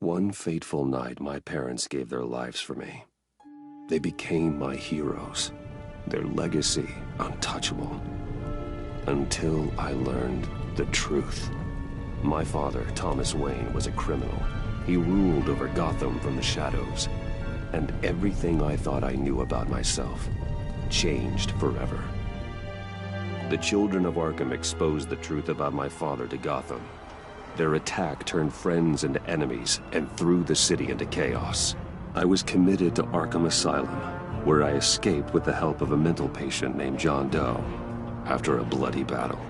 One fateful night, my parents gave their lives for me. They became my heroes, their legacy untouchable. Until I learned the truth. My father, Thomas Wayne, was a criminal. He ruled over Gotham from the shadows. And everything I thought I knew about myself changed forever. The children of Arkham exposed the truth about my father to Gotham. Their attack turned friends into enemies and threw the city into chaos. I was committed to Arkham Asylum, where I escaped with the help of a mental patient named John Doe. After a bloody battle,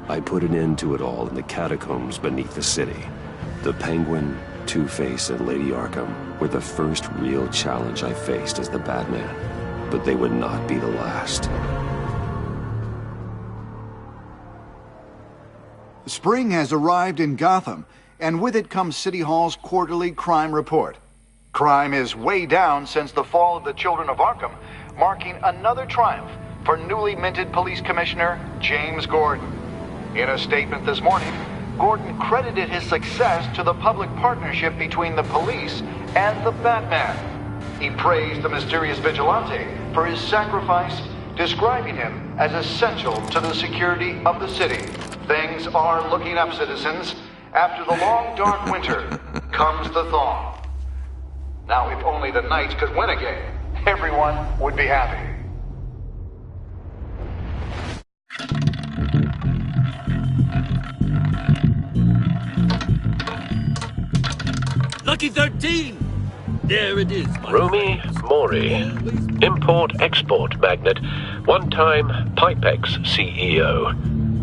I put an end to it all in the catacombs beneath the city. The Penguin, Two-Face, and Lady Arkham were the first real challenge I faced as the Batman, but they would not be the last. Spring has arrived in Gotham, and with it comes City Hall's quarterly crime report. Crime is way down since the fall of the Children of Arkham, marking another triumph for newly minted Police Commissioner James Gordon. In a statement this morning, Gordon credited his success to the public partnership between the police and the Batman. He praised the mysterious vigilante for his sacrifice, describing him as essential to the security of the city. Things are looking up, citizens. After the long, dark winter comes the thaw. Now, if only the Knights could win again, everyone would be happy. Lucky 13! There it is, my Rumi Mori, import-export magnate, one-time Pipex CEO,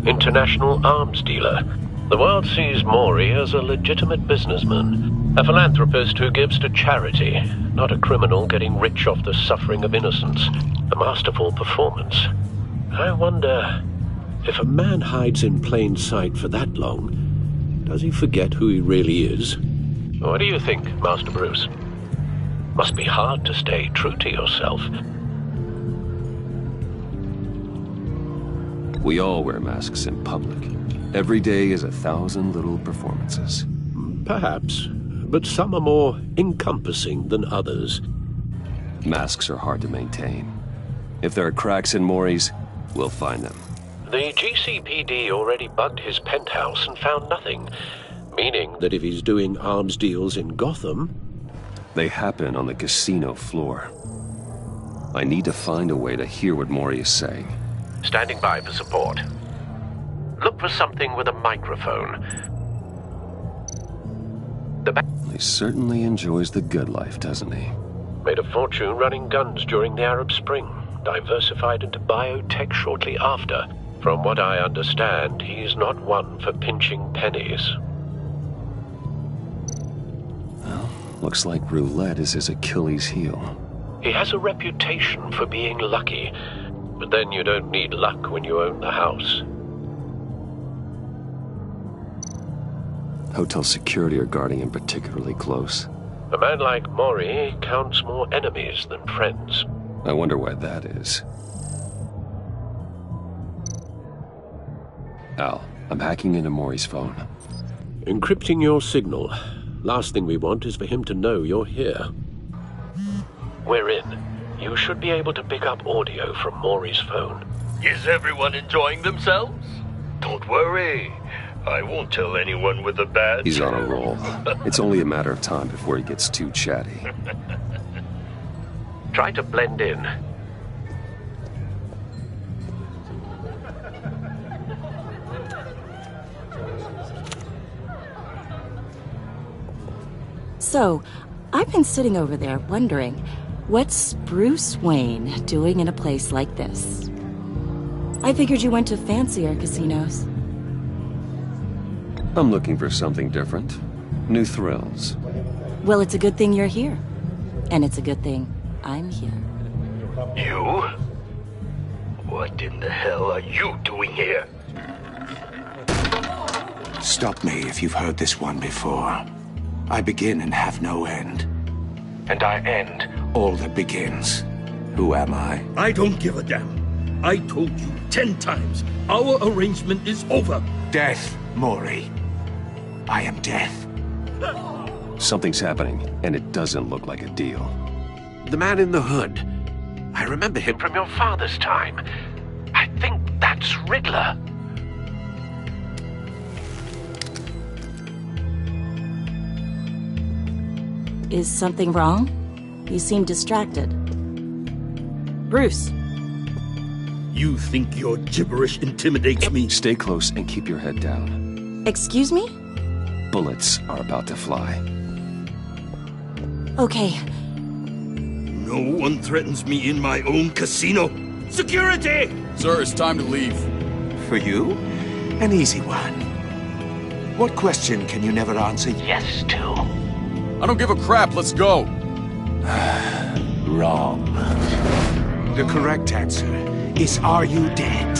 international arms dealer. The world sees Mori as a legitimate businessman, a philanthropist who gives to charity, not a criminal getting rich off the suffering of innocence. A masterful performance. I wonder, if a man hides in plain sight for that long, does he forget who he really is? What do you think, Master Bruce? Must be hard to stay true to yourself. We all wear masks in public. Every day is 1,000 little performances. Perhaps, but some are more encompassing than others. Masks are hard to maintain. If there are cracks in Mori's, we'll find them. The GCPD already bugged his penthouse and found nothing, meaning that if he's doing arms deals in Gotham... They happen on the casino floor. I need to find a way to hear what Mori is saying. Standing by for support. Look for something with a microphone. He certainly enjoys the good life, doesn't he? Made a fortune running guns during the Arab Spring. Diversified into biotech shortly after. From what I understand, he's not one for pinching pennies. Well, looks like roulette is his Achilles heel. He has a reputation for being lucky, but then you don't need luck when you own the house. Hotel security are guarding him particularly close. A man like Mori counts more enemies than friends. I wonder why that is. Al, I'm hacking into Mori's phone. Encrypting your signal. Last thing we want is for him to know you're here. We're in. You should be able to pick up audio from Mori's phone. Is everyone enjoying themselves? Don't worry. I won't tell anyone with a badge. He's on a roll. It's only a matter of time before he gets too chatty. Try to blend in. So, I've been sitting over there wondering, what's Bruce Wayne doing in a place like this? I figured you went to fancier casinos. I'm looking for something different. New thrills. Well, it's a good thing you're here. And it's a good thing I'm here. You? What in the hell are you doing here? Stop me if you've heard this one before. I begin and have no end. And I end all that begins. Who am I? I don't give a damn. I told you 10 times. Our arrangement is over. Death, Mori. I am death. Something's happening, and it doesn't look like a deal. The man in the hood. I remember him from your father's time. I think that's Riddler. Is something wrong? You seem distracted. Bruce. You think your gibberish intimidates me? Stay close and keep your head down. Excuse me? Bullets are about to fly. Okay. No one threatens me in my own casino. Security! Sir, it's time to leave. For you, an easy one. What question can you never answer yes to? I don't give a crap, let's go. Wrong. The correct answer is, are you dead?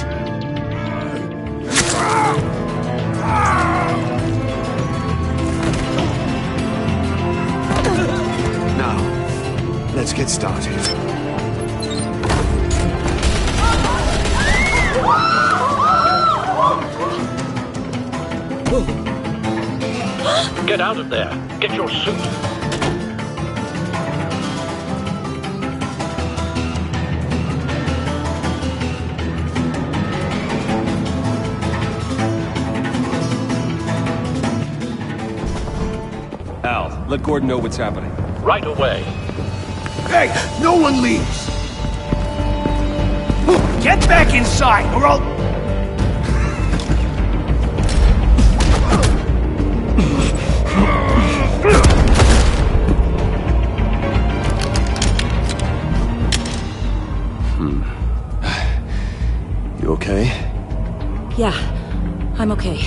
Now, let's get started. Get out of there. Get your suit. Al, let Gordon know what's happening. Right away. Hey, no one leaves! Get back inside, or I'll... You okay? Yeah, I'm okay.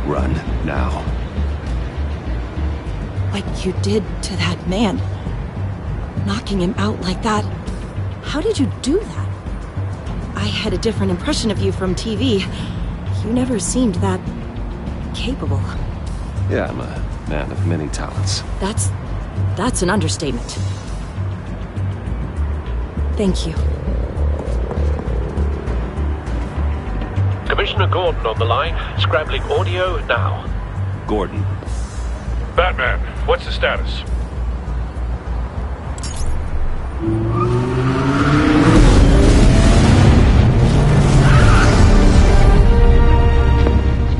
Run, now. What you did to that man. Knocking him out like that. How did you do that? I had a different impression of you from TV. You never seemed that... capable. Yeah, I'm a man of many talents. That's an understatement. Thank you. Commissioner Gordon on the line. Scrambling audio now. Gordon. Batman, what's the status?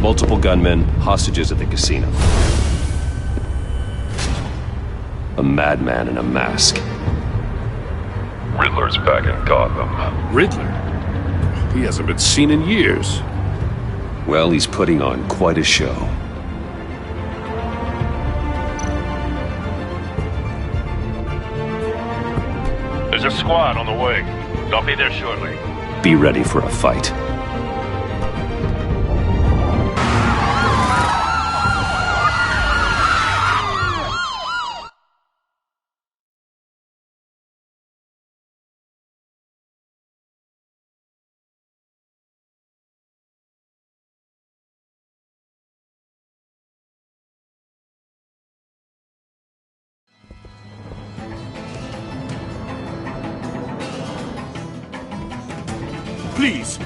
Multiple gunmen, hostages at the casino. A madman in a mask. Riddler's back in Gotham. Riddler? He hasn't been seen in years. Well, he's putting on quite a show. There's a squad on the way. I'll be there shortly. Be ready for a fight.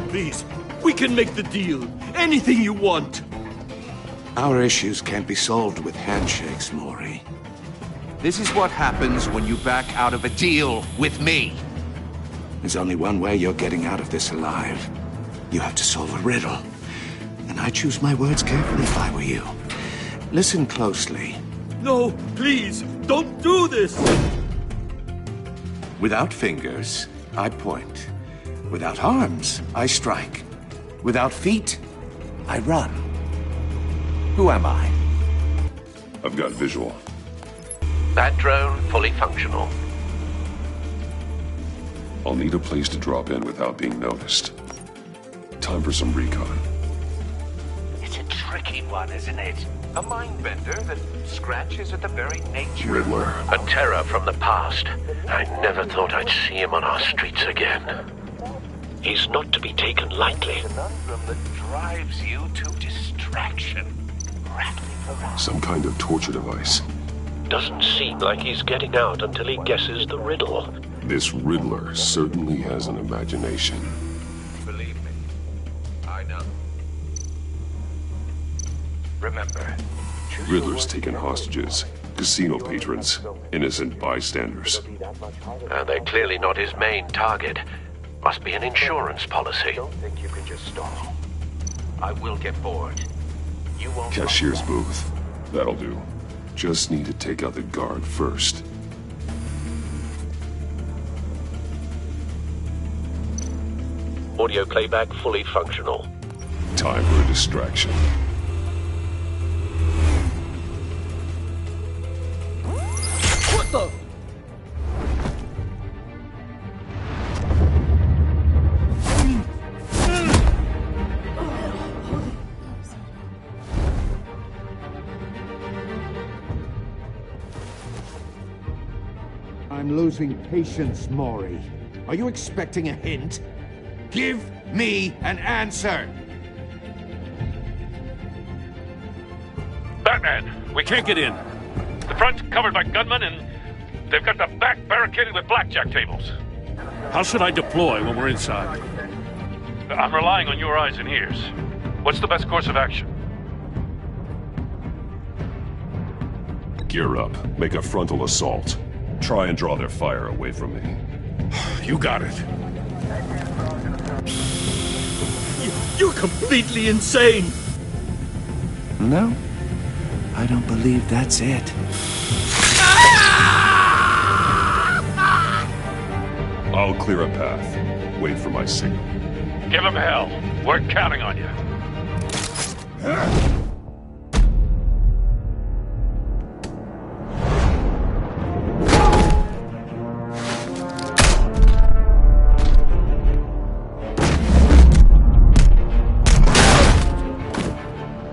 Please, we can make the deal. Anything you want. Our issues can't be solved with handshakes, Maury. This is what happens when you back out of a deal with me. There's only one way you're getting out of this alive. You have to solve a riddle. And I choose my words carefully if I were you. Listen closely. No, please, don't do this! Without fingers, I point. Without arms, I strike. Without feet, I run. Who am I? I've got visual. That drone fully functional. I'll need a place to drop in without being noticed. Time for some recon. It's a tricky one, isn't it? A mind bender that scratches at the very nature. Riddler. A terror from the past. I never thought I'd see him on our streets again. He's not to be taken lightly. A conundrum that drives you to distraction. Rattling around. Some kind of torture device. Doesn't seem like he's getting out until he guesses the riddle. This Riddler certainly has an imagination. Believe me, I know. Remember, Riddler's taken hostages, casino patrons, innocent bystanders. They're clearly not his main target. Must be an insurance policy. Don't think you can just stall. I will get bored. You won't. Cashier's booth. That'll do. Just need to take out the guard first. Audio playback fully functional. Time for a distraction. What the? I'm losing patience, Maury. Are you expecting a hint? Give me an answer! Batman, we can't get in. The front's covered by gunmen, and they've got the back barricaded with blackjack tables. How should I deploy when we're inside? I'm relying on your eyes and ears. What's the best course of action? Gear up. Make a frontal assault. Try and draw their fire away from me. You got it. You're completely insane! No, I don't believe that's it. I'll clear a path. Wait for my signal. Give him hell. We're counting on you.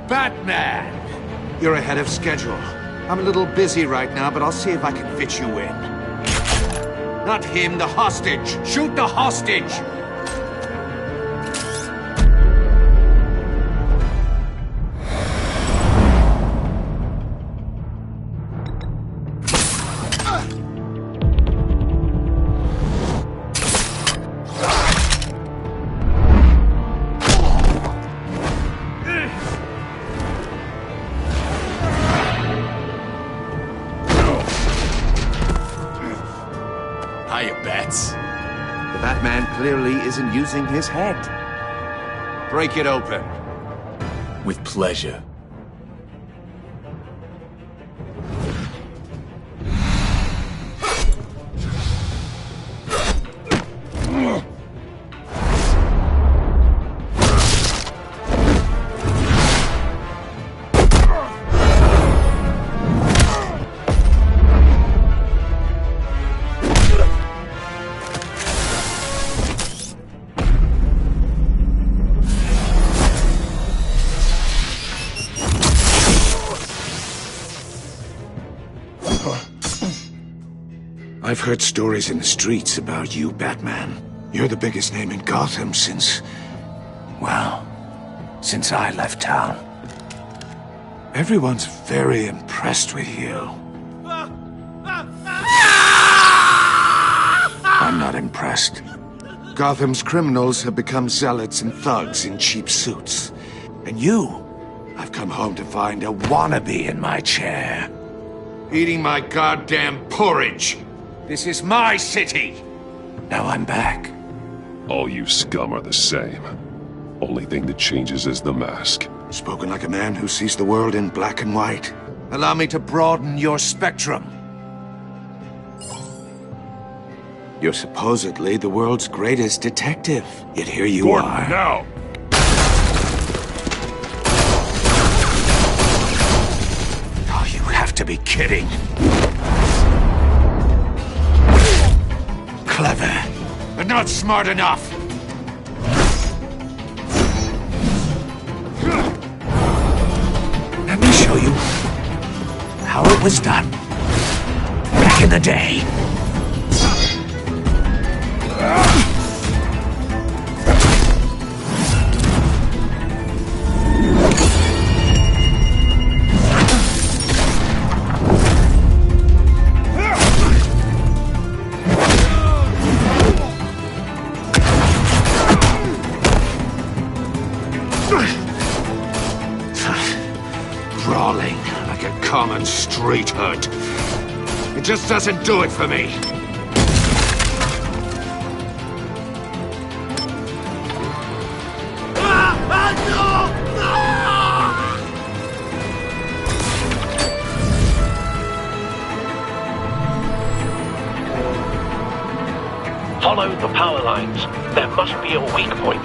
Batman! You're ahead of schedule. I'm a little busy right now, but I'll see if I can fit you in. Not him, the hostage! Shoot the hostage! The Batman clearly isn't using his head. Break it open. With pleasure. I've heard stories in the streets about you, Batman. You're the biggest name in Gotham since... well, since I left town. Everyone's very impressed with you. I'm not impressed. Gotham's criminals have become zealots and thugs in cheap suits. And you, I've come home to find a wannabe in my chair. Eating my goddamn porridge. This is my city! Now I'm back. All you scum are the same. Only thing that changes is the mask. Spoken like a man who sees the world in black and white. Allow me to broaden your spectrum. You're supposedly the world's greatest detective. Yet here you Gordon, are. now! Oh, you have to be kidding. Clever, but not smart enough. Let me show you how it was done back in the day. Crawling like a common street hood. It just doesn't do it for me. Follow the power lines. There must be a weak point.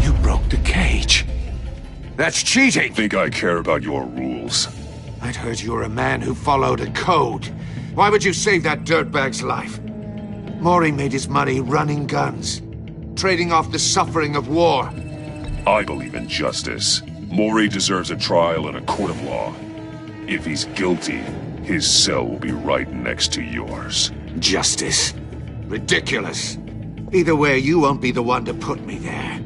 You broke the cage. That's cheating! Think I care about your rules? I'd heard you were a man who followed a code. Why would you save that dirtbag's life? Maury made his money running guns, trading off the suffering of war. I believe in justice. Maury deserves a trial in a court of law. If he's guilty, his cell will be right next to yours. Justice? Ridiculous. Either way, you won't be the one to put me there.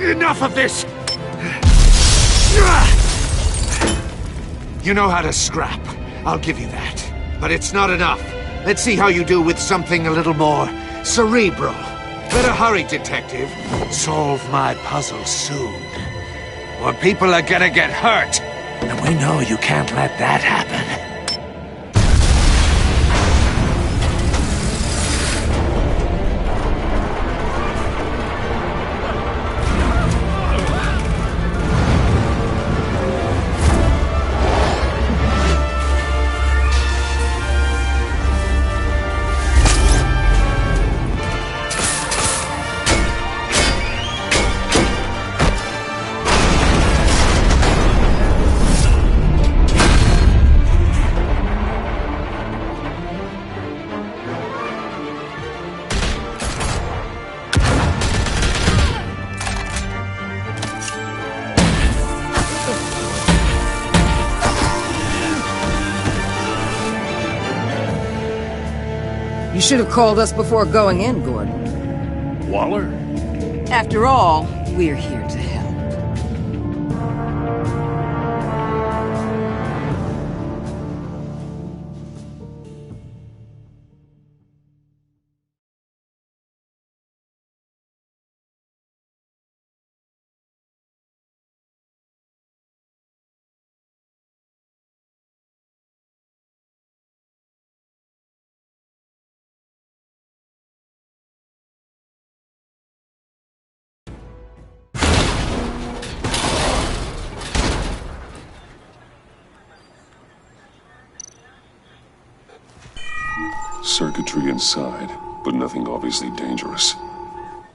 Enough of this! You know how to scrap. I'll give you that. But it's not enough. Let's see how you do with something a little more cerebral. Better hurry, detective. Solve my puzzle soon. Or people are gonna get hurt. And we know you can't let that happen. You should have called us before going in, Gordon. Waller? After all, we're here to help. Circuitry inside, but nothing obviously dangerous.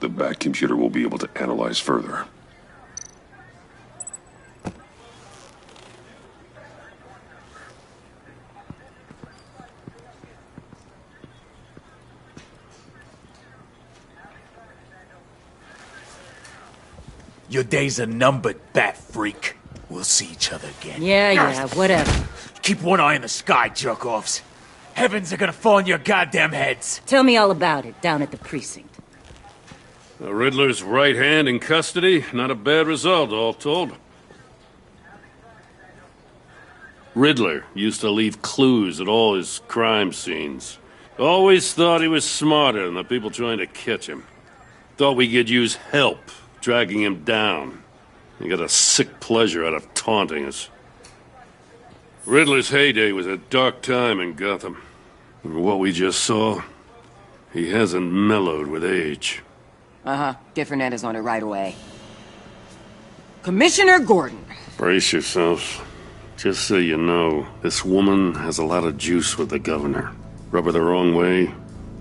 The back computer will be able to analyze further. Your days are numbered, bat freak. We'll see each other again. Yeah, whatever. Keep one eye in the sky, jerk-offs. Heavens are gonna fall on your goddamn heads. Tell me all about it down at the precinct. The Riddler's right hand in custody. Not a bad result, all told. Riddler used to leave clues at all his crime scenes. Always thought he was smarter than the people trying to catch him. Thought we could use help dragging him down. He got a sick pleasure out of taunting us. Riddler's heyday was a dark time in Gotham. And what we just saw, He hasn't mellowed with age. Uh-huh. Get Fernandez on it right away. Commissioner Gordon. Brace yourself. Just so you know, this woman has a lot of juice with the governor. Rub her the wrong way,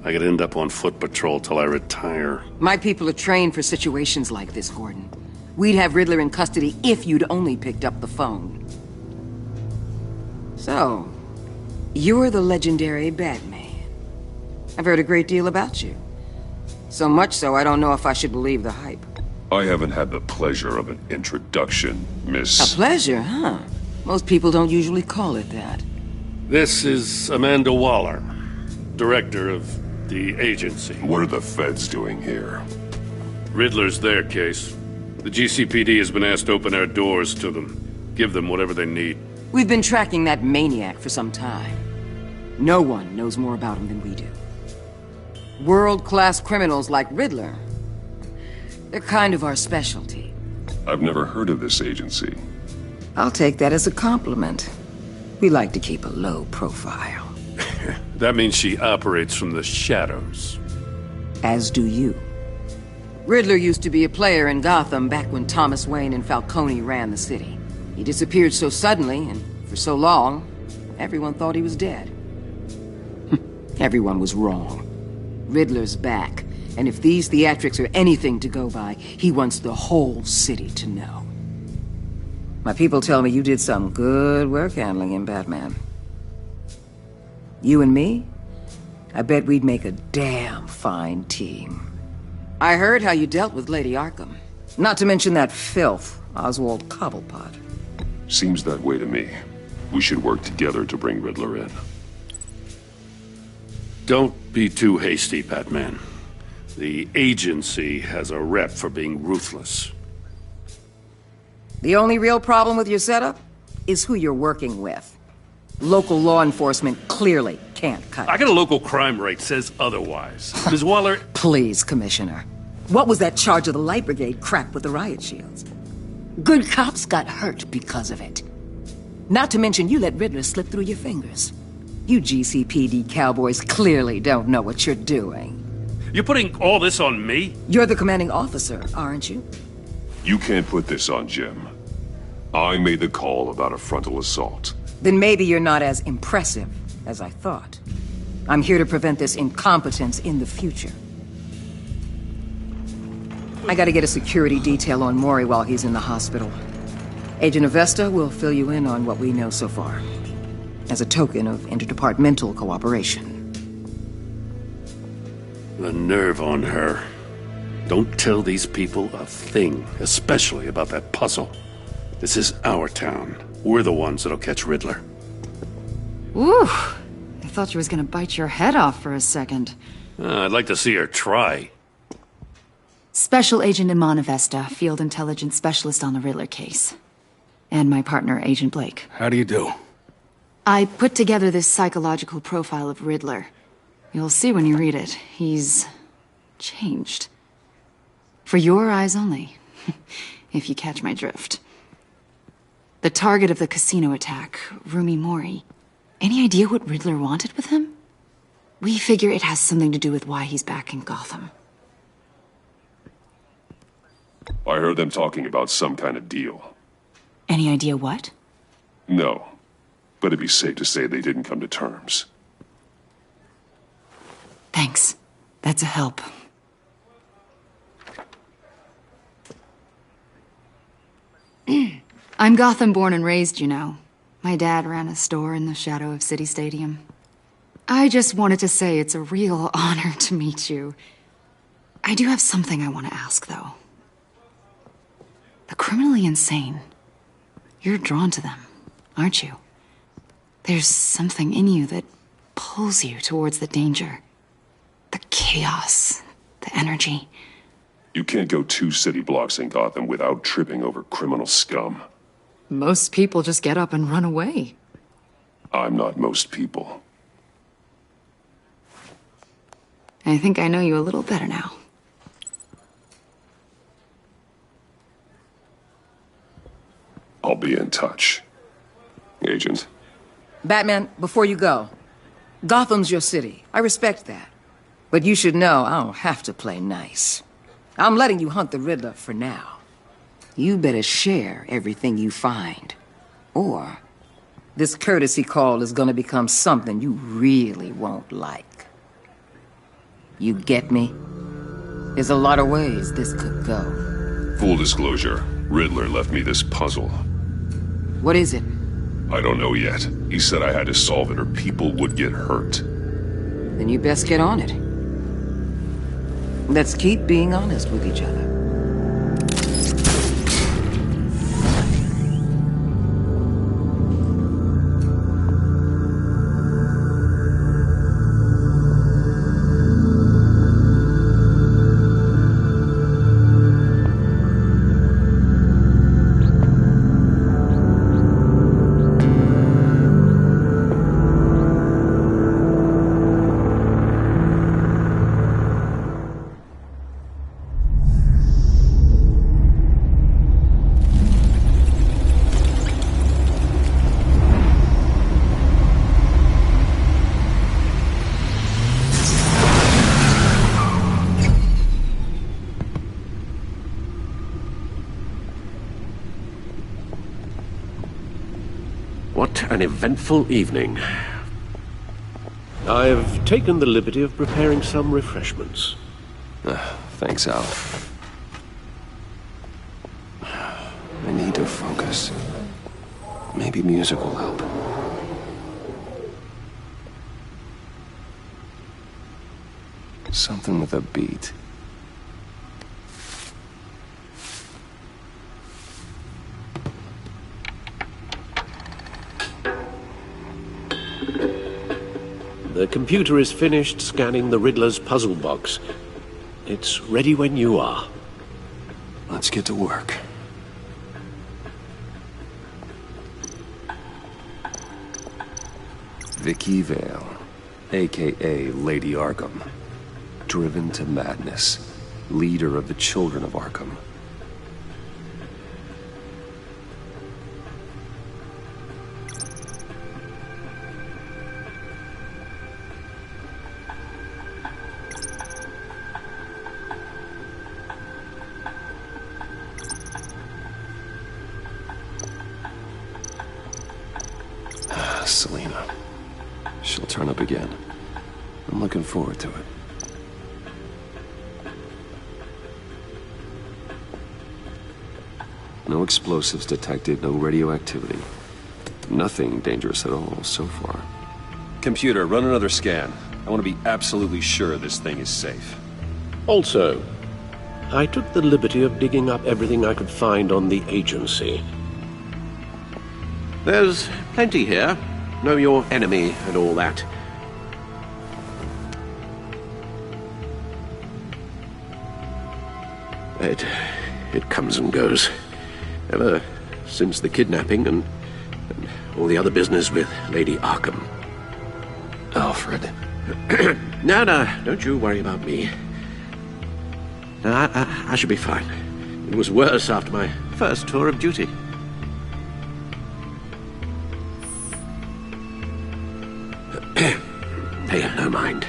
I could end up on foot patrol till I retire. My people are trained for situations like this, Gordon. We'd have Riddler in custody if you'd only picked up the phone. So, you're the legendary Batman. I've heard a great deal about you. So much so, I don't know if I should believe the hype. I haven't had the pleasure of an introduction, Miss... A pleasure, huh? Most people don't usually call it that. This is Amanda Waller, director of the agency. What are the feds doing here? Riddler's their case. The GCPD has been asked to open our doors to them. Give them whatever they need. We've been tracking that maniac for some time. No one knows more about him than we do. World-class criminals like Riddler. They're kind of our specialty. I've never heard of this agency. I'll take that as a compliment. We like to keep a low profile. That means she operates from the shadows. As do you. Riddler used to be a player in Gotham back when Thomas Wayne and Falcone ran the city. He disappeared so suddenly, and for so long, everyone thought he was dead. Everyone was wrong. Riddler's back, and if these theatrics are anything to go by, he wants the whole city to know. My people tell me you did some good work handling him, Batman. You and me? I bet we'd make a damn fine team. I heard how you dealt with Lady Arkham. Not to mention that filth, Oswald Cobblepot. Seems that way to me. We should work together to bring Riddler in. Don't be too hasty, Batman. The agency has a rep for being ruthless. The only real problem with your setup is who you're working with. Local law enforcement clearly can't cut it. I got a local crime rate says otherwise. Ms. Waller... Please, Commissioner. What was that charge of the Light Brigade crap with the riot shields? Good cops got hurt because of it. Not to mention you let Riddler slip through your fingers. You GCPD cowboys clearly don't know what you're doing. You're putting all this on me? You're the commanding officer, aren't you? You can't put this on Jim. I made the call about a frontal assault. Then maybe you're not as impressive as I thought. I'm here to prevent this incompetence in the future. I gotta get a security detail on Maury while he's in the hospital. Agent Avesta will fill you in on what we know so far, as a token of interdepartmental cooperation. The nerve on her. Don't tell these people a thing, especially about that puzzle. This is our town. We're the ones that'll catch Riddler. Ooh, I thought you was gonna bite your head off for a second. I'd like to see her try. Special Agent Iman Avesta, Field Intelligence Specialist on the Riddler case. And my partner, Agent Blake. How do you do? I put together this psychological profile of Riddler. You'll see when you read it. He's... changed. For your eyes only, if you catch my drift. The target of the casino attack, Rumi Mori. Any idea what Riddler wanted with him? We figure it has something to do with why he's back in Gotham. I heard them talking about some kind of deal. Any idea what? No, but it'd be safe to say they didn't come to terms. Thanks. That's a help. I'm Gotham born and raised, you know. My dad ran a store in the shadow of City Stadium. I just wanted to say it's a real honor to meet you. I do have something I want to ask, though. The criminally insane. You're drawn to them, aren't you? There's something in you that pulls you towards the danger. The chaos, the energy. You can't go 2 city blocks in Gotham without tripping over criminal scum. Most people just get up and run away. I'm not most people. I think I know you a little better now. I'll be in touch. Agent. Batman, before you go, Gotham's your city. I respect that. But you should know I don't have to play nice. I'm letting you hunt the Riddler for now. You better share everything you find. Or this courtesy call is gonna become something you really won't like. You get me? There's a lot of ways this could go. Full disclosure, Riddler left me this puzzle. What is it? I don't know yet. He said I had to solve it or people would get hurt. Then you best get on it. Let's keep being honest with each other. What an eventful evening. I've taken the liberty of preparing some refreshments. Thanks, Al. I need to focus. Maybe music will help. Something with a beat. The computer is finished scanning the Riddler's puzzle box. It's ready when you are. Let's get to work. Vicky Vale, a.k.a. Lady Arkham. Driven to madness. Leader of the Children of Arkham. Selena. She'll turn up again. I'm looking forward to it. No explosives detected, no radioactivity. Nothing dangerous at all so far. Computer, run another scan. I want to be absolutely sure this thing is safe. Also, I took the liberty of digging up everything I could find on the agency. There's plenty here. Know your enemy and all that. It comes and goes. Ever since the kidnapping and all the other business with Lady Arkham. Alfred. No, don't you worry about me. No, I should be fine. It was worse after my first tour of duty. Hey, no mind.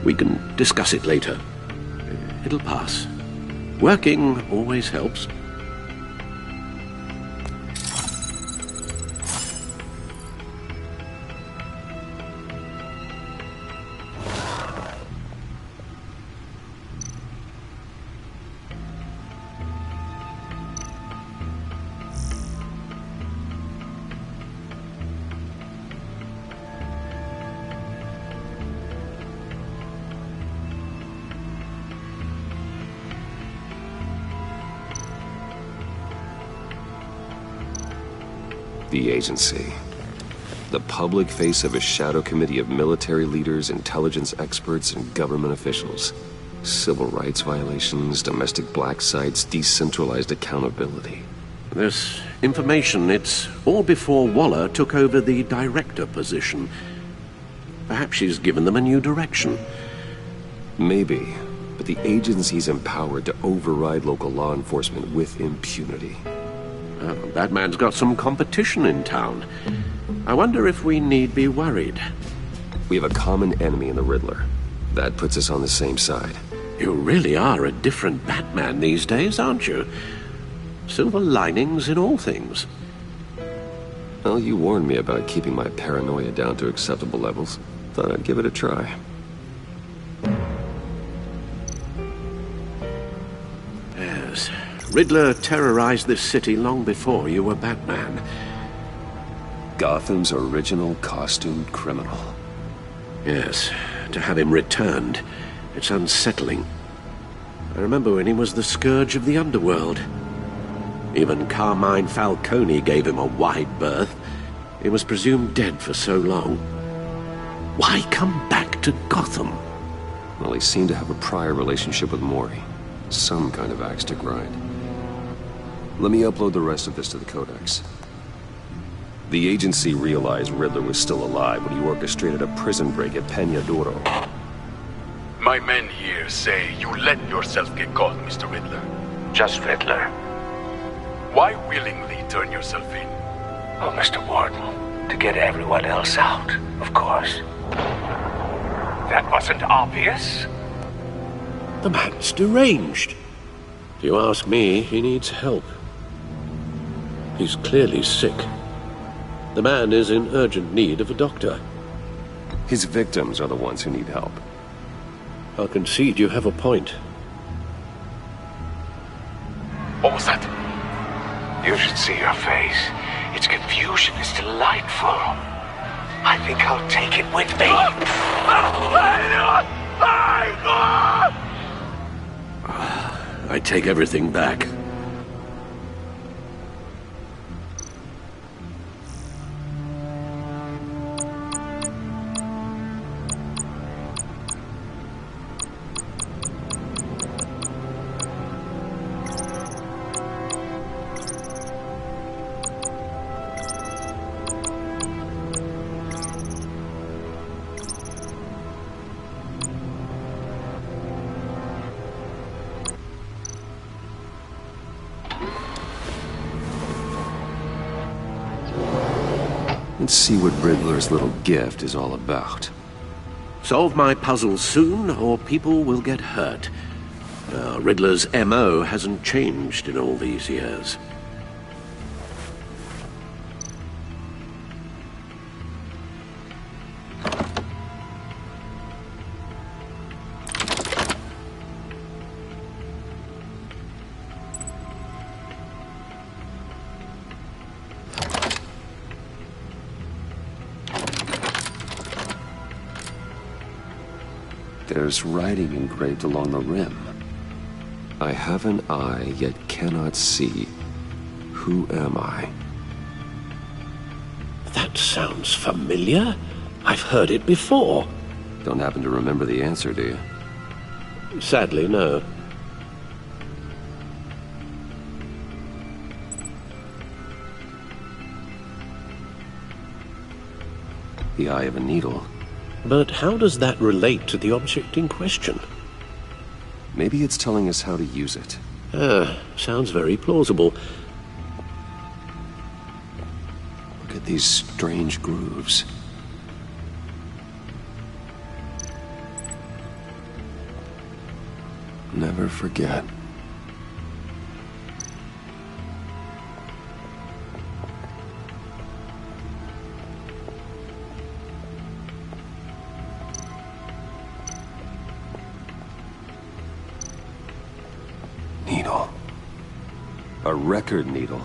We can discuss it later. It'll pass. Working always helps. The agency. The public face of a shadow committee of military leaders, intelligence experts, and government officials. Civil rights violations, domestic black sites, decentralized accountability. This information, it's all before Waller took over the director position. Perhaps she's given them a new direction. Maybe, but the agency's empowered to override local law enforcement with impunity. That man's got some competition in town. I wonder if we need be worried. We have a common enemy in the Riddler. That puts us on the same side. You really are a different Batman these days, aren't you? Silver linings in all things. Well, you warned me about keeping my paranoia down to acceptable levels. Thought I'd give it a try. Yes. Riddler terrorized this city long before you were Batman. Gotham's original costumed criminal. Yes. To have him returned, it's unsettling. I remember when he was the scourge of the underworld. Even Carmine Falcone gave him a wide berth. He was presumed dead for so long. Why come back to Gotham? Well, he seemed to have a prior relationship with Mori. Some kind of axe to grind. Let me upload the rest of this to the Codex. The agency realized Riddler was still alive when he orchestrated a prison break at Peña Duro. My men here say you let yourself get caught, Mr. Riddler. Just Riddler. Why willingly turn yourself in? Oh, Mr. Warden, to get everyone else out, of course. That wasn't obvious? The man's deranged. If you ask me, he needs help. He's clearly sick. The man is in urgent need of a doctor. His victims are the ones who need help. I'll concede you have a point. What was that? You should see your face. Its confusion is delightful. I think I'll take it with me. I take everything back. Let's see what Riddler's little gift is all about. Solve my puzzle soon, or people will get hurt. Riddler's M.O. hasn't changed in all these years. There's writing engraved along the rim. I have an eye, yet cannot see. Who am I? That sounds familiar. I've heard it before. Don't happen to remember the answer, do you? Sadly, no. The eye of a needle. But how does that relate to the object in question? Maybe it's telling us how to use it. Sounds very plausible. Look at these strange grooves. Never forget. Needle. A record needle.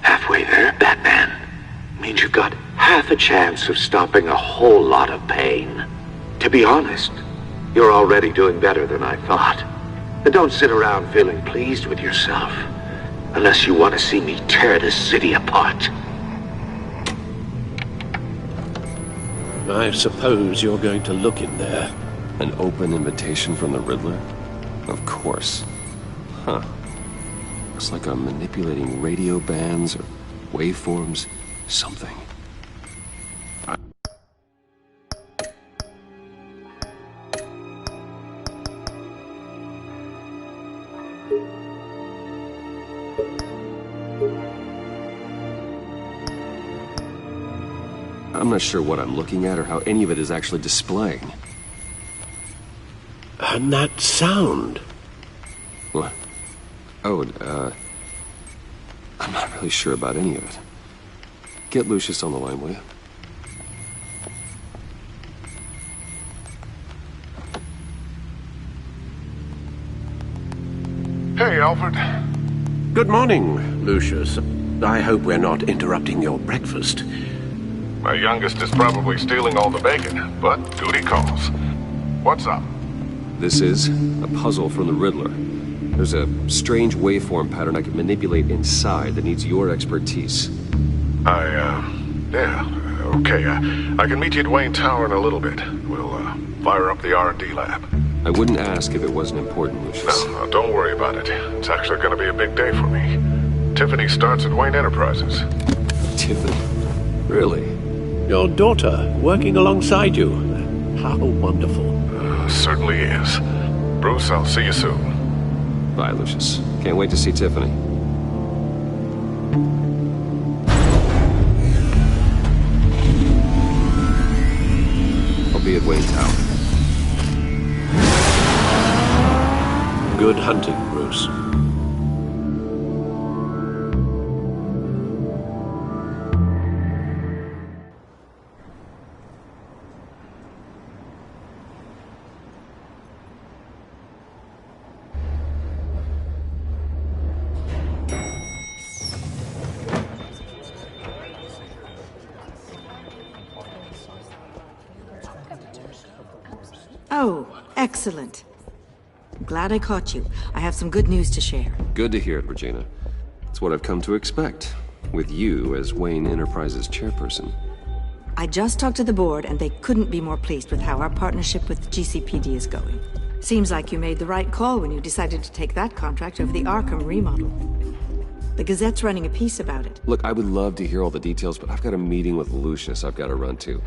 Halfway there, Batman. Means you've got half a chance of stopping a whole lot of pain. To be honest, you're already doing better than I thought. And don't sit around feeling pleased with yourself. Unless you want to see me tear this city apart. I suppose you're going to look in there. An open invitation from the Riddler? Of course. Huh. Looks like I'm manipulating radio bands or waveforms. Something. I'm not sure what I'm looking at or how any of it is actually displaying. And that sound? What? Oh, I'm not really sure about any of it. Get Lucius on the line, will you? Hey, Alfred. Good morning, Lucius. I hope we're not interrupting your breakfast. My youngest is probably stealing all the bacon, but duty calls. What's up? This is a puzzle from the Riddler. There's a strange waveform pattern I can manipulate inside that needs your expertise. Yeah, okay. I can meet you at Wayne Tower in a little bit. We'll, fire up the R&D lab. I wouldn't ask if it wasn't important, Lucius. No, don't worry about it. It's actually going to be a big day for me. Tiffany starts at Wayne Enterprises. Tiffany? Really? Your daughter, working alongside you. How wonderful. Certainly is. Bruce, I'll see you soon. Bye, Lucius. Can't wait to see Tiffany. I'll be at Wayne Tower. Good hunting, Bruce. Oh, excellent. Glad I caught you. I have some good news to share. Good to hear it, Regina. It's what I've come to expect, with you as Wayne Enterprises chairperson. I just talked to the board, and they couldn't be more pleased with how our partnership with GCPD is going. Seems like you made the right call when you decided to take that contract over the Arkham remodel. The Gazette's running a piece about it. Look, I would love to hear all the details, but I've got a meeting with Lucius I've got to run to.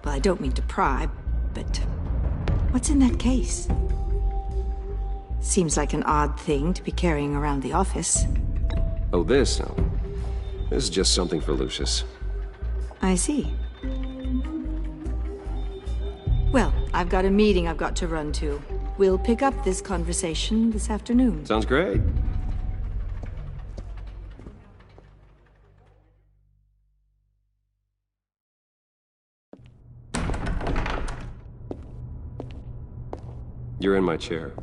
Well, I don't mean to pry, but what's in that case? Seems like an odd thing to be carrying around the office. Oh, this? No. This is just something for Lucius. I see. Well, I've got a meeting I've got to run to. We'll pick up this conversation this afternoon. Sounds great. You're in my chair.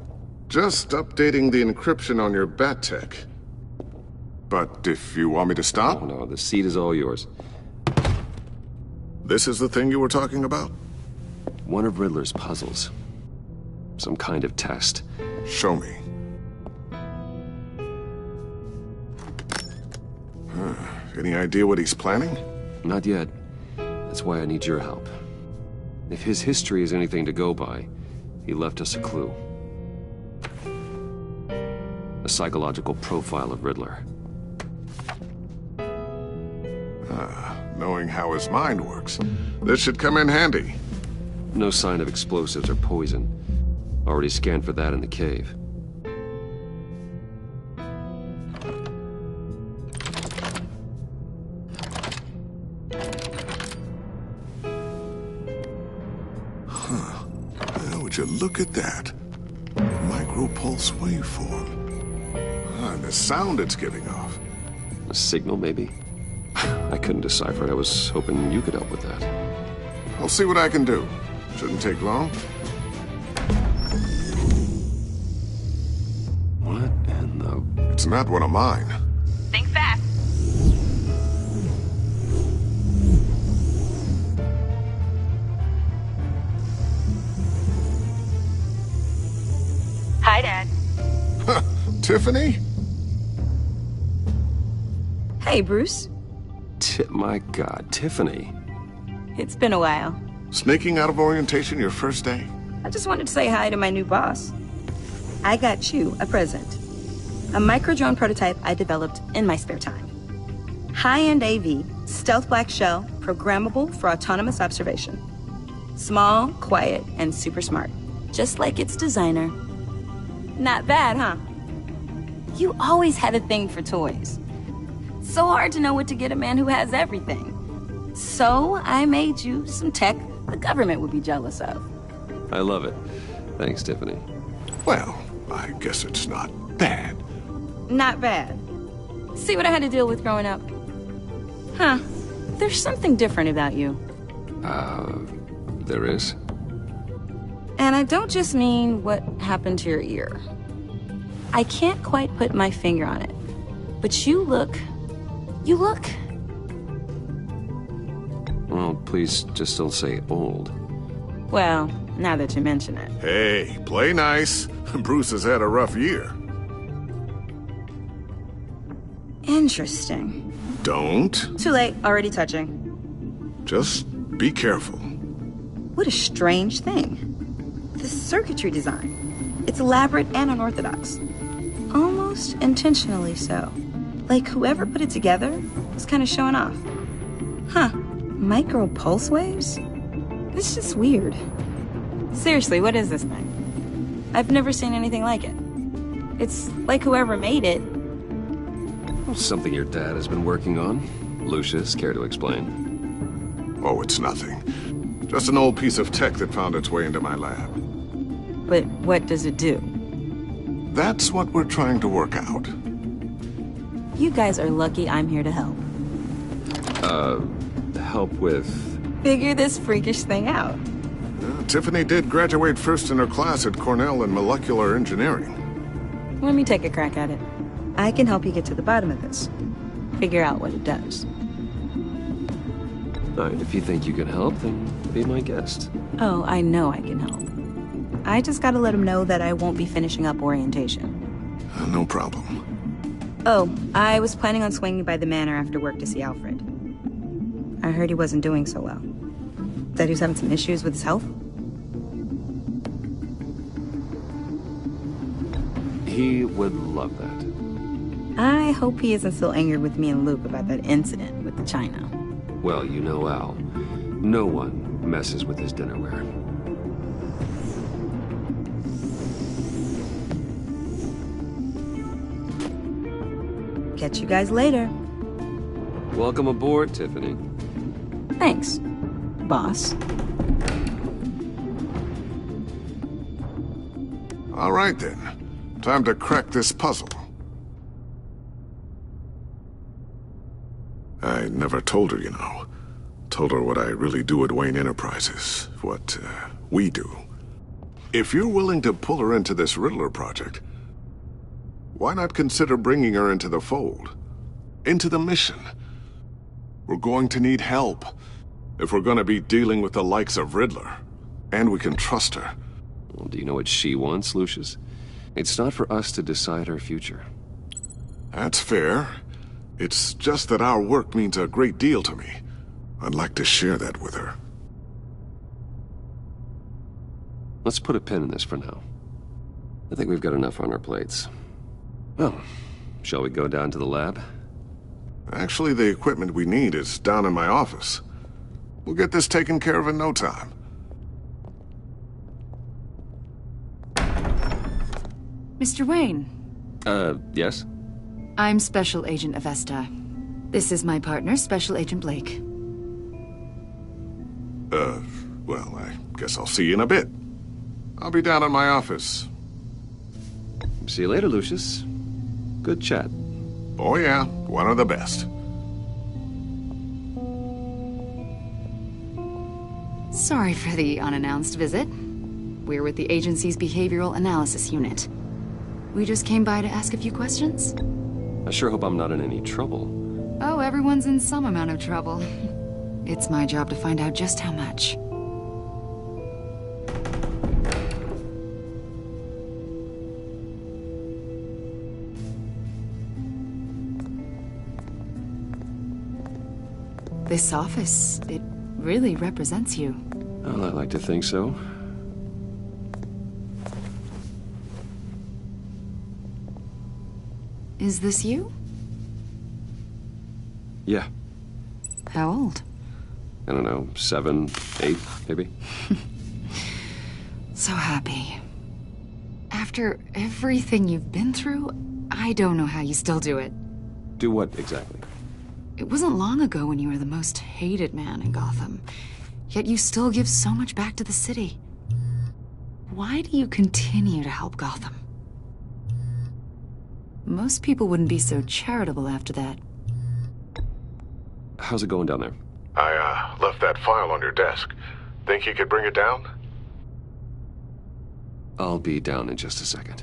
Just updating the encryption on your bat tech. But if you want me to stop? Oh, no, the seat is all yours. This is the thing you were talking about? One of Riddler's puzzles. Some kind of test. Show me. Any idea what he's planning? Not yet. That's why I need your help. If his history is anything to go by, he left us a clue. A psychological profile of Riddler. Knowing how his mind works, this should come in handy. No sign of explosives or poison. Already scanned for that in the cave. Would you look at that? Micropulse waveform. And the sound it's giving off. A signal, maybe? I couldn't decipher it. I was hoping you could help with that. I'll see what I can do. Shouldn't take long. What in the... It's not one of mine. Think fast. Hi, Dad. Tiffany? Hey, Bruce. My God, Tiffany. It's been a while. Sneaking out of orientation your first day? I just wanted to say hi to my new boss. I got you a present. A micro-drone prototype I developed in my spare time. High-end AV, stealth black shell, programmable for autonomous observation. Small, quiet, and super smart. Just like its designer. Not bad, huh? You always had a thing for toys. So hard to know what to get a man who has everything. So I made you some tech the government would be jealous of. I love it. Thanks, Tiffany. Well, I guess it's not bad. Not bad. See what I had to deal with growing up? Huh. There's something different about you. There is? And I don't just mean what happened to your ear. I can't quite put my finger on it. But you look... Well, please just don't say old. Well, now that you mention it. Hey, play nice. Bruce has had a rough year. Interesting. Don't. Too late, already touching. Just be careful. What a strange thing. The circuitry design. It's elaborate and unorthodox. Almost intentionally so. Like whoever put it together was kind of showing off. Huh. Micro pulse waves? It's just weird. Seriously, what is this thing? I've never seen anything like it. It's like whoever made it. Something your dad has been working on. Lucius, care to explain? Oh, it's nothing. Just an old piece of tech that found its way into my lab. But what does it do? That's what we're trying to work out. You guys are lucky I'm here to help. Help with... Figure this freakish thing out. Tiffany did graduate first in her class at Cornell in molecular engineering. Let me take a crack at it. I can help you get to the bottom of this. Figure out what it does. All right, if you think you can help, then be my guest. Oh, I know I can help. I just gotta let him know that I won't be finishing up orientation. No problem. Oh, I was planning on swinging by the manor after work to see Alfred. I heard he wasn't doing so well. That he was having some issues with his health? He would love that. I hope he isn't still angered with me and Luke about that incident with the china. Well, you know Al. No one messes with his dinnerware. Catch you guys later. Welcome aboard, Tiffany. Thanks, boss. All right, then. Time to crack this puzzle. I never told her, you know. Told her what I really do at Wayne Enterprises. What, we do. If you're willing to pull her into this Riddler project, why not consider bringing her into the fold? Into the mission? We're going to need help if we're going to be dealing with the likes of Riddler. And we can trust her. Well, do you know what she wants, Lucius? It's not for us to decide her future. That's fair. It's just that our work means a great deal to me. I'd like to share that with her. Let's put a pin in this for now. I think we've got enough on our plates. Well, shall we go down to the lab? Actually, the equipment we need is down in my office. We'll get this taken care of in no time. Mr. Wayne. Yes? I'm Special Agent Avesta. This is my partner, Special Agent Blake. Well, I guess I'll see you in a bit. I'll be down in my office. See you later, Lucius. Good chat. Oh yeah, one of the best. Sorry for the unannounced visit. We're with the agency's behavioral analysis unit. We just came by to ask a few questions. I sure hope I'm not in any trouble. Oh, everyone's in some amount of trouble. It's my job to find out just how much. This office, it really represents you. Well, I like to think so. Is this you? Yeah. How old? I don't know, 7, 8, maybe? So happy. After everything you've been through, I don't know how you still do it. Do what, exactly? It wasn't long ago when you were the most hated man in Gotham, yet you still give so much back to the city. Why do you continue to help Gotham? Most people wouldn't be so charitable after that. How's it going down there? I left that file on your desk. Think you could bring it down? I'll be down in just a second.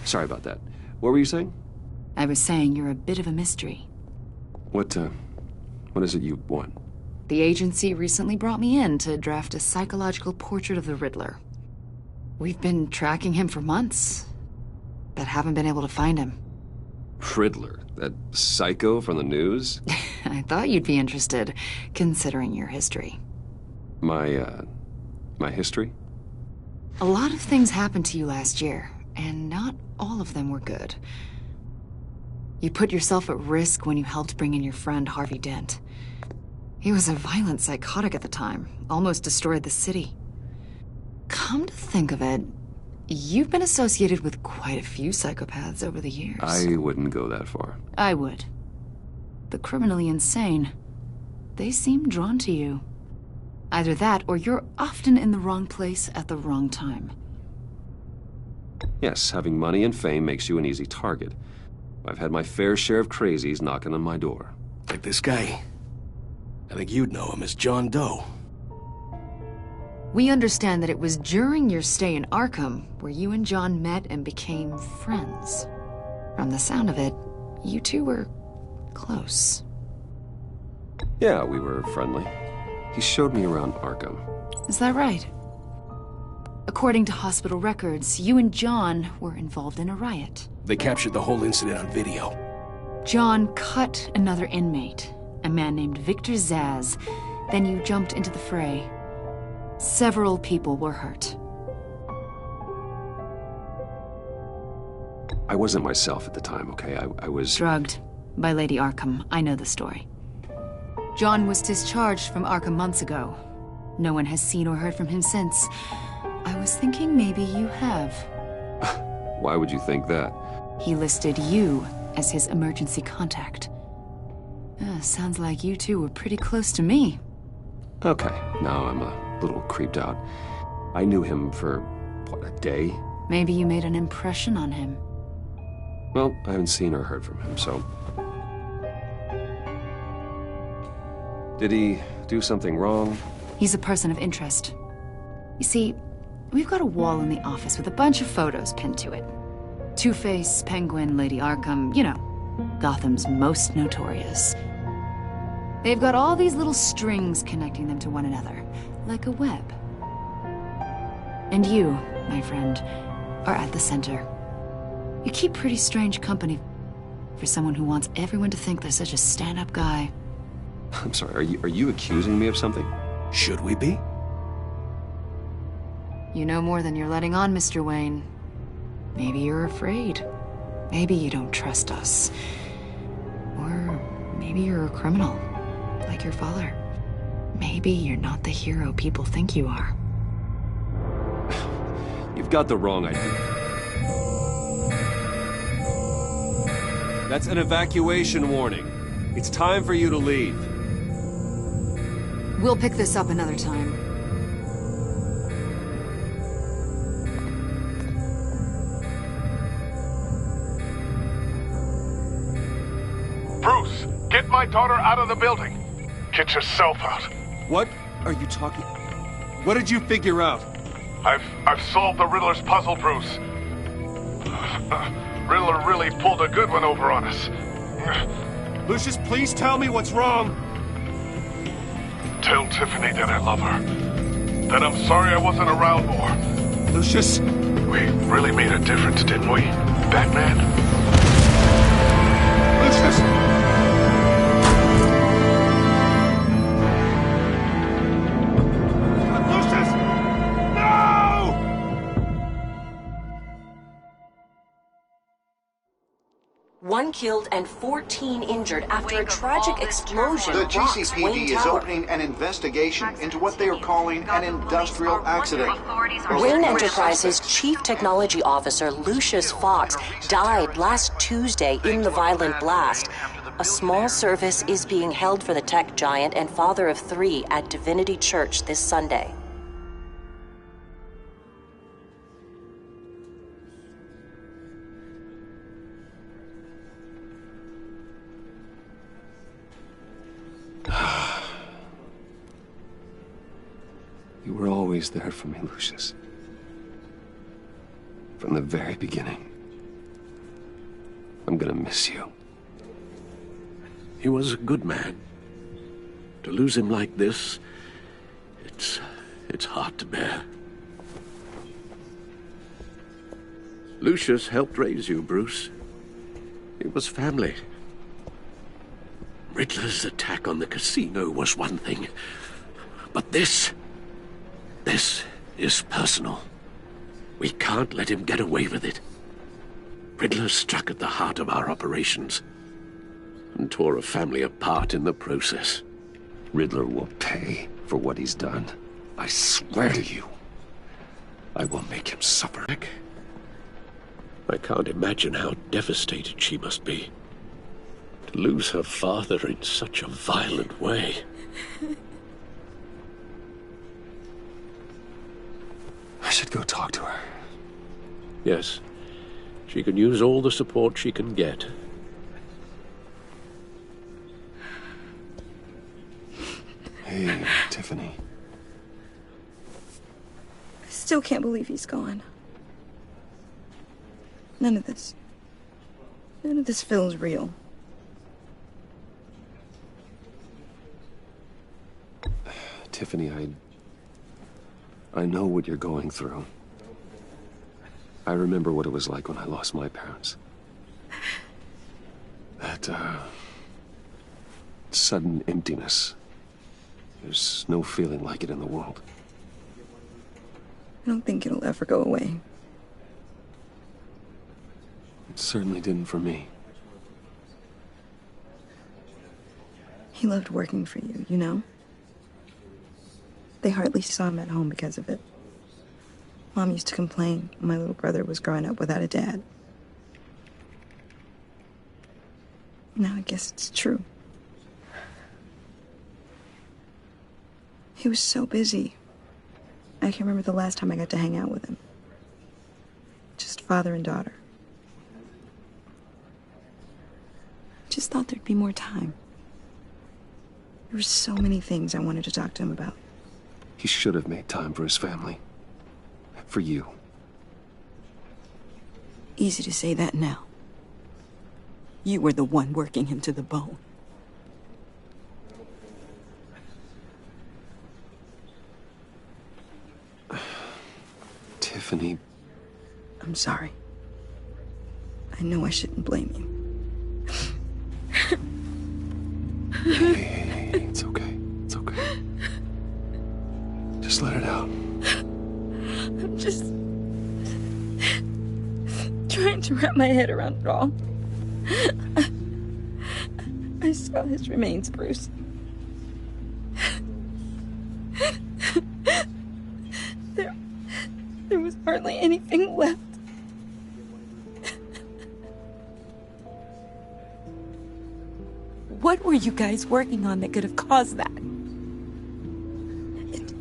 Sorry about that. What were you saying? I was saying you're a bit of a mystery. What is it you want? The agency recently brought me in to draft a psychological portrait of the Riddler. We've been tracking him for months, but haven't been able to find him. Riddler? That psycho from the news? I thought you'd be interested, considering your history. My history? A lot of things happened to you last year, and not all of them were good. You put yourself at risk when you helped bring in your friend Harvey Dent. He was a violent psychotic at the time, almost destroyed the city. Come to think of it, you've been associated with quite a few psychopaths over the years. I wouldn't go that far. I would. The criminally insane. They seem drawn to you. Either that, or you're often in the wrong place at the wrong time. Yes, having money and fame makes you an easy target. I've had my fair share of crazies knocking on my door. Like this guy. I think you'd know him as John Doe. We understand that it was during your stay in Arkham where you and John met and became friends. From the sound of it, you two were close. Yeah, we were friendly. He showed me around Arkham. Is that right? According to hospital records, you and John were involved in a riot. They captured the whole incident on video. John cut another inmate, a man named Victor Zaz. Then you jumped into the fray. Several people were hurt. I wasn't myself at the time, okay? I was... drugged by Lady Arkham. I know the story. John was discharged from Arkham months ago. No one has seen or heard from him since. I was thinking maybe you have. Why would you think that? He listed you as his emergency contact. Sounds like you two were pretty close to me. Okay, now I'm a little creeped out. I knew him for, what, a day? Maybe you made an impression on him. Well, I haven't seen or heard from him, so... Did he do something wrong? He's a person of interest. You see, we've got a wall in the office with a bunch of photos pinned to it. Two-Face, Penguin, Lady Arkham, you know, Gotham's most notorious. They've got all these little strings connecting them to one another, like a web. And you, my friend, are at the center. You keep pretty strange company for someone who wants everyone to think they're such a stand-up guy. I'm sorry, are you accusing me of something? Should we be? You know more than you're letting on, Mr. Wayne. Maybe you're afraid. Maybe you don't trust us. Or maybe you're a criminal, like your father. Maybe you're not the hero people think you are. You've got the wrong idea. That's an evacuation warning. It's time for you to leave. We'll pick this up another time. Bruce, get my daughter out of the building. Get yourself out. What are you talking? What did you figure out? I've solved the Riddler's puzzle, Bruce. Riddler really pulled a good one over on us. Lucius, please tell me what's wrong. Tell Tiffany that I love her. That I'm sorry I wasn't around more. Lucius. We really made a difference, didn't we, Batman? Lucius! Lucius! No! One killed and 14 injured after a tragic explosion. The rocks GCPD Wayne is Tower. opening an investigation into what they are calling an industrial accident. Wayne Enterprises' Chief Technology Officer Lucius Fox died last Tuesday in the violent blast. A small service is being held for the tech giant and father of 3 at Divinity Church this Sunday. You were always there for me, Lucius. From the very beginning. I'm gonna miss you. He was a good man. To lose him like this, it's hard to bear. Lucius helped raise you, Bruce. It was family. Riddler's attack on the casino was one thing, but this is personal. We can't let him get away with it. Riddler struck at the heart of our operations and tore a family apart in the process. Riddler will pay for what he's done. I swear to you. I will make him suffer. I can't imagine how devastated she must be. To lose her father in such a violent way. I should go talk to her. Yes. She can use all the support she can get. Hey, Tiffany. I still can't believe he's gone. None of this feels real. Tiffany, I know what you're going through. I remember what it was like when I lost my parents. That, sudden emptiness. There's no feeling like it in the world. I don't think it'll ever go away. It certainly didn't for me. He loved working for you, you know? They hardly saw him at home because of it. Mom used to complain my little brother was growing up without a dad. Now I guess it's true. He was so busy. I can't remember the last time I got to hang out with him. Just father and daughter. Just thought there'd be more time. There were so many things I wanted to talk to him about. He should have made time for his family. For you. Easy to say that now. You were the one working him to the bone. Tiffany. I'm sorry. I know I shouldn't blame you. Hey, it's okay. It's okay. Just let it out. I'm just trying to wrap my head around it all. I saw his remains, Bruce. There was hardly anything left. What were you guys working on that could have caused that?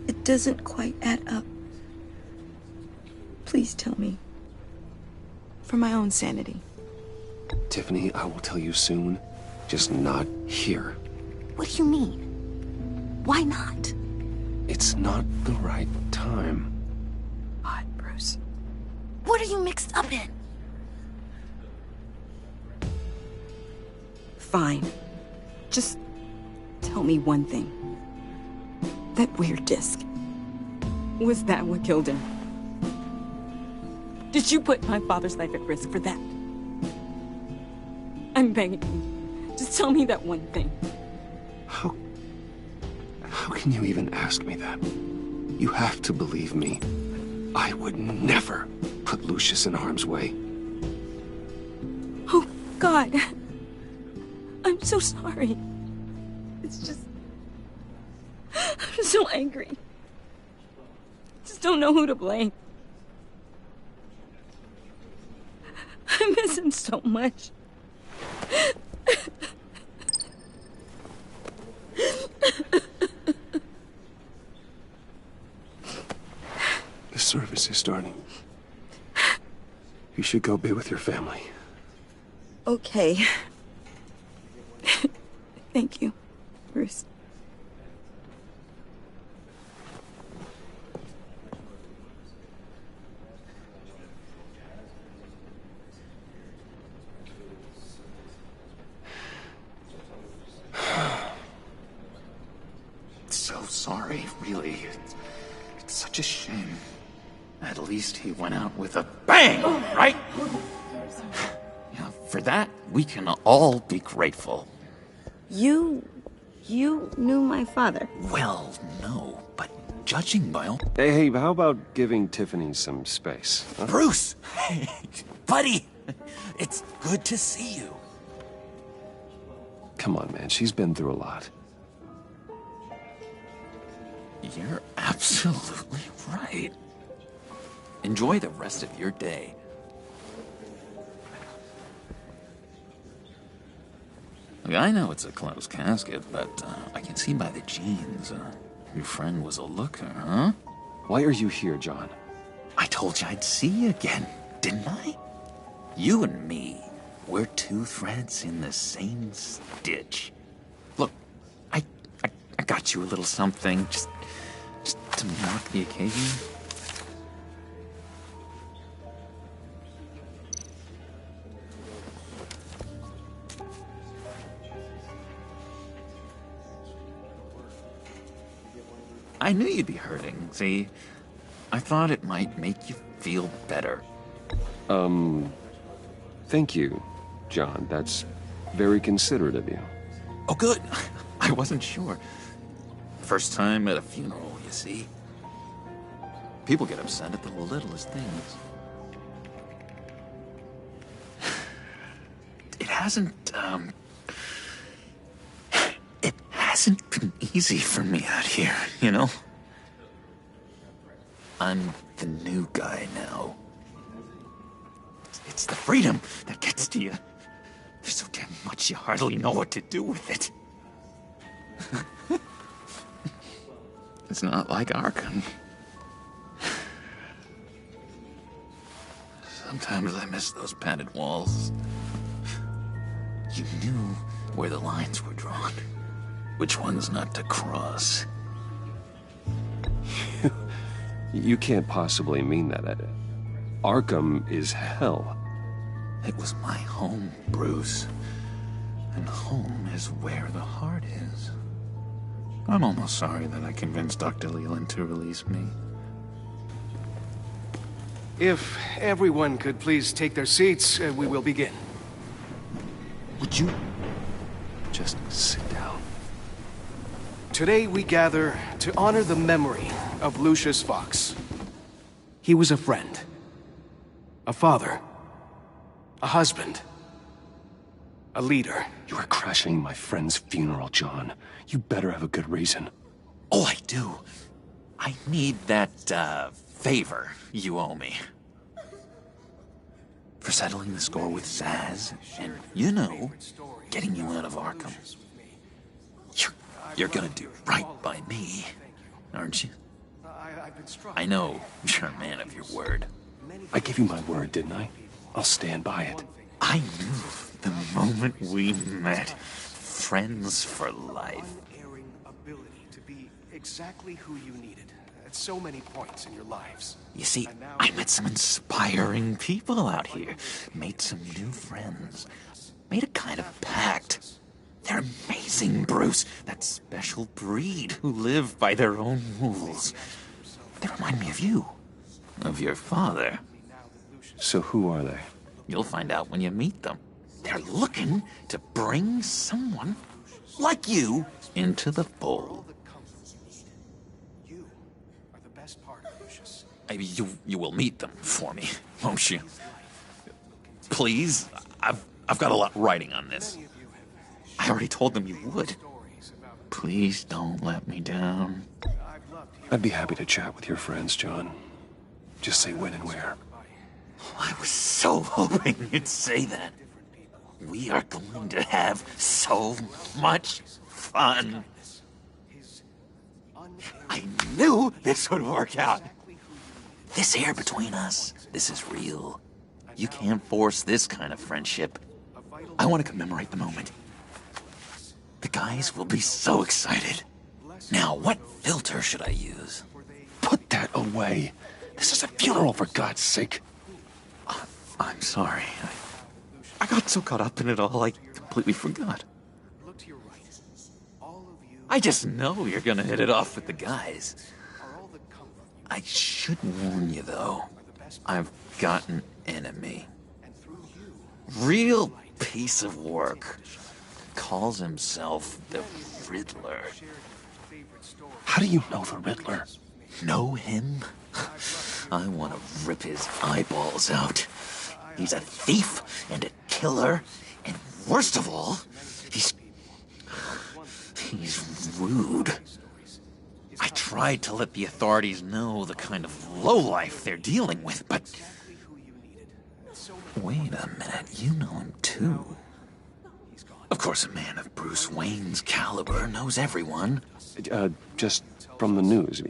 It doesn't quite add up. Please tell me. For my own sanity. Tiffany, I will tell you soon. Just not here. What do you mean? Why not? It's not the right time. God, Bruce. What are you mixed up in? Fine. Just tell me one thing. That weird disc. Was that what killed him? Did you put my father's life at risk for that? I'm begging you. Just tell me that one thing. How can you even ask me that? You have to believe me. I would never put Lucius in harm's way. Oh, God. I'm so sorry. It's just... I'm so angry. Just don't know who to blame. I miss him so much. service is starting. You should go be with your family. Okay. Thank you, Bruce. So sorry, really. It's such a shame. At least he went out with a bang, right? Yeah, for that, we can all be grateful. You knew my father. Well, no, but judging by all... Hey, how about giving Tiffany some space? Huh? Bruce! Buddy! It's good to see you. Come on, man. She's been through a lot. You're absolutely right. Enjoy the rest of your day. Look, I know it's a closed casket, but I can see by the jeans, your friend was a looker, huh? Why are you here, John? I told you I'd see you again, didn't I? You and me, we're two threads in the same stitch. Look, I got you a little something, just to mark the occasion. I knew you'd be hurting, see? I thought it might make you feel better. Thank you, John. That's very considerate of you. Oh, good. I wasn't sure. First time at a funeral, you see? People get upset at the littlest things. It hasn't been easy for me out here, you know? I'm the new guy now. It's the freedom that gets to you. There's so damn much you hardly know what to do with it. It's not like Arkham. Sometimes I miss those padded walls. You knew where the lines were drawn. Which ones not to cross. You can't possibly mean that. Arkham is hell. It was my home, Bruce. And home is where the heart is. I'm almost sorry that I convinced Dr. Leland to release me. If everyone could please take their seats, we will begin. Would you just sit down? Today we gather to honor the memory of Lucius Fox. He was a friend, a father, a husband, a leader. You are crashing my friend's funeral, John. You better have a good reason. Oh, I do. I need that, favor you owe me. For settling the score with Zaz, and, you know, getting you out of Arkham. You're gonna do right by me, aren't you? I know you're a man of your word. I gave you my word, didn't I? I'll stand by it. I knew the moment we met. Friends for life. Unerring ability to be exactly who you needed at so many points in your lives. You see, I met some inspiring people out here. Made some new friends. Made a kind of pact. They're amazing, Bruce. That special breed who live by their own rules. They remind me of you. Of your father. So who are they? You'll find out when you meet them. They're looking to bring someone like you into the fold. You are the best part of Lucius. You will meet them for me, won't you? Please, I've got a lot writing on this. I already told them you would. Please don't let me down. I'd be happy to chat with your friends, John. Just say when and where. I was so hoping you'd say that. We are going to have so much fun. I knew this would work out. This air between us, this is real. You can't force this kind of friendship. I want to commemorate the moment. The guys will be so excited. Now, what filter should I use? Put that away. This is a funeral, for God's sake. I'm sorry. I got so caught up in it all, I completely forgot. I just know you're gonna hit it off with the guys. I should warn you, though. I've got an enemy. Real piece of work. Calls himself the Riddler. How do you know the Riddler? Know him? I want to rip his eyeballs out. He's a thief and a killer, and worst of all, he's rude. I tried to let the authorities know the kind of lowlife they're dealing with, but... Wait a minute, you know him too. Of course, a man of Bruce Wayne's caliber knows everyone. Just from the news.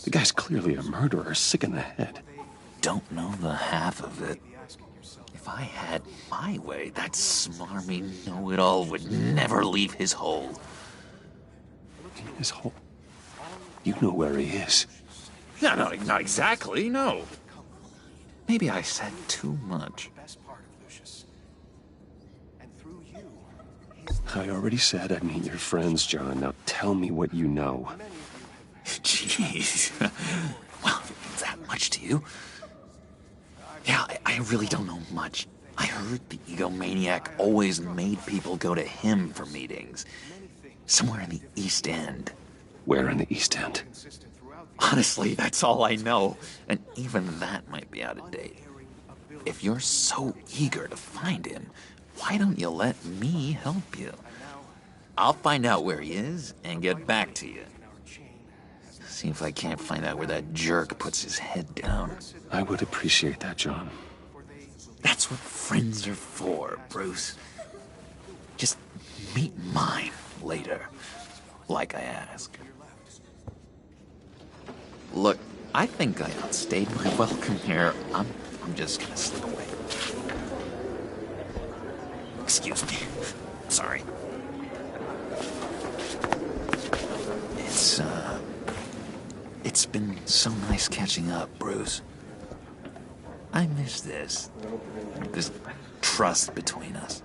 The guy's clearly a murderer, sick in the head. Don't know the half of it. If I had my way, that smarmy know-it-all would never leave his hole. His hole? You know where he is. No, not exactly, no. Maybe I said too much. I already said I'd meet your friends, John. Now tell me what you know. Jeez. Well, if it means that much to you. Yeah, I really don't know much. I heard the egomaniac always made people go to him for meetings. Somewhere in the East End. Where in the East End? Honestly, that's all I know. And even that might be out of date. If you're so eager to find him, why don't you let me help you? I'll find out where he is and get back to you. See if I can't find out where that jerk puts his head down. I would appreciate that, John. That's what friends are for, Bruce. Just meet mine later, like I asked. Look, I think I outstayed my welcome here. I'm just gonna slip away. Excuse me. Sorry. It's been so nice catching up, Bruce. I miss this trust between us.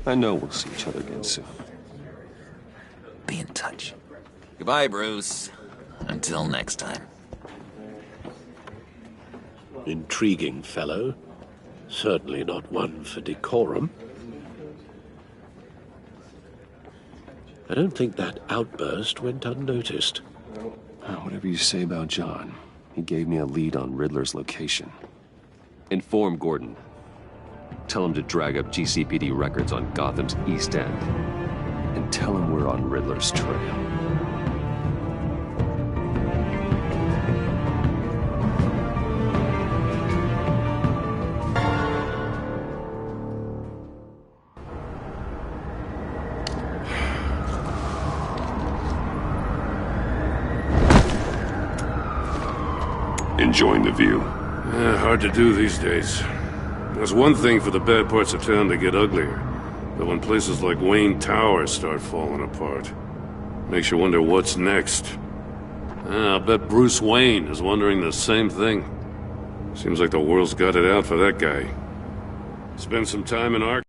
I know we'll see each other again soon. Be in touch. Goodbye, Bruce. Until next time. Intriguing fellow. Certainly not one for decorum. I don't think that outburst went unnoticed. Whatever you say about John, he gave me a lead on Riddler's location. Inform Gordon. Tell him to drag up GCPD records on Gotham's East End. And tell him we're on Riddler's trail. Enjoying the view? Hard to do these days. There's one thing for the bad parts of town to get uglier, but when places like Wayne Tower start falling apart, makes you wonder what's next. I'll bet Bruce Wayne is wondering the same thing. Seems like the world's got it out for that guy. Spend some time in Arkham.